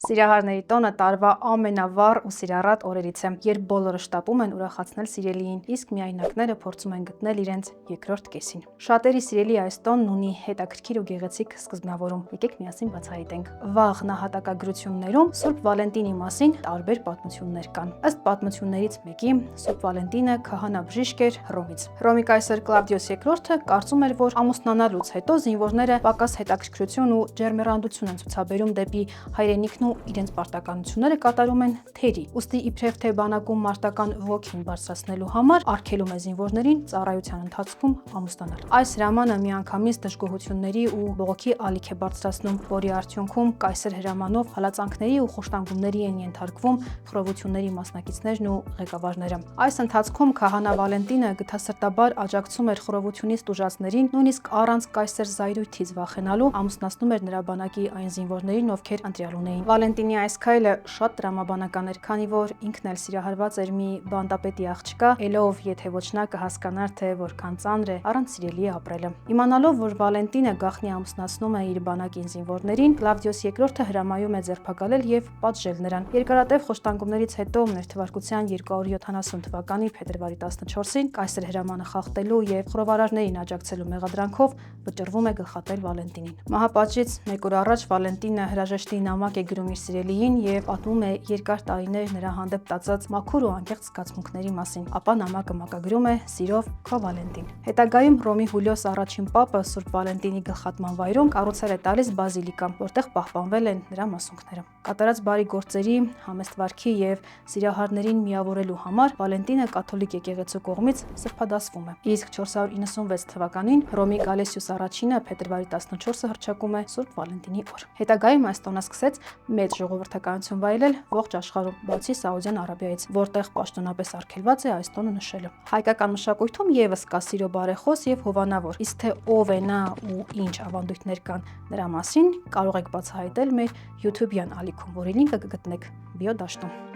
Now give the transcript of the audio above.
Սիրահարների տոնը տարվա ամենավառ ու սիրառատ օրերից է, երբ բոլորը շտապում են ուրախացնել սիրելիին, իսկ միայնակները փորձում են գտնել իրենց երկրորդ կեսին։ Շատերի սիրելի այս տոնն ունի հետաքրքիր ու գեղեցիկ սկզբնավորում։ Եկեք միասին բացահայտենք։ Վաղ նահատակագրություններում Սուրբ Վալենտինի մասին տարբեր պատմություններ կան։ Ըստ պատմություններից մեկի, Սուրբ Վալենտինը քահանա-բժիշկ էր Հռոմից։ Հռոմի կայսր Կլավդիոս II կարծում էր, որ ամուսնանալուց հետո զինվորները պակաս հետաքրքրություն ու ջերմեռանդություն են ցուցաբերում դեպի հայրենիքն ու իրենց պարտականությունները կատարում են թերի։ Ուստի իբրև թե բանակում մարտական ոգին բարձրացնելու համար արգելում է զինվորներին ծառայության ընթացքում ամուսնանալ։ Այս հրամանը միանգամից դժգոհությունների ու բողոքի ալիք է բարձրացնում, որի արդյունքում կայսր հրամանով հալածանքների ու խոշտանգումների են ենթարկվում խռովությունների մասնակիցներն ու ղեկավարները։ Այս ընթացքում քահանա Վալենտինը գթասրտաբար աջակցում էր խռովությունից տուժածներին, նույնիսկ առանց կայսր զայրույթից վախենալու ամուսնացնում էր նրա բանակի այն զինվորներին, ովքեր ընտրյալ ունեին։ Վալենտինի այս քայլը շատ տրամաբանական էր, քանի որ ինքն էլ սիրահարված էր մի բանտապետի աղջկա, ելով եթե ոչ նա կհասկանար, թե որքան ծանր է առանց սիրելիի ապրելը։ Իմանալով, որ Վալենտինը գաղտնի ամուսնացնում է իր բանակին զինվորներին, Կլավդիոս II հրամայում է ձերբակալել եւ պատժել նրան։ Երկարատև խոշտանգումներից հետո մեր թվարկության 270 թվականի փետրվարի 14-ին կայսր հրամանը խախտելու եւ խռովարարներին աջակցելու մեղադրանքով վճռվում է գլխատել Վալենտինին։ Մահապատժից մեկ օր առաջ Վալենտինը հրաժեշտի նամակ է գրում իր սիրելիին եւ պատմում է երկար տարիներ նրա հանդեպ տածած մաքուր ու անկեղծ զգացմունքների մասին։ Ապա նամակը մակագրում է «Սիրով, քո Վալենտին»։ Հետագայում Հռոմի Հուլիոս առաջին պապը Սուրբ Վալենտինի գլխատման վայրում կառուցել է տալիս բազիլիկա, որտեղ պահպանվել են նրա մասունքները։ Կատարած բարի գործերի, համեստ վարքի եւ սիրահարներին միավորելու համար Վալենտինը կաթոլիկ եկեղեցու կողմից սրբադասվում է։ Իսկ 496 թվականին Հռոմի Գալեսիուս առաջինը փետրվարի 14-ը հռչակում է Սուրբ Վալենտինի օր։ Հետագայում այս տոնը սկսեց մեծ ժողովրդականություն վայելել ողջ աշխարհում, բացի Սաուդյան Արաբիայից, որտեղ պաշտոնապես արգելված է այս տոնը նշելը։ Հայկական մշակույթում եւս կա սիրո բարեխոս եւ հովանավոր, իսկ թե ով է նա ու ինչ ավանդույթներ կան նրա մասին կարող եք բացահայտել մեր YouTube-յան ալիքում, որի լինքը կգտնեք բիո դաշտում։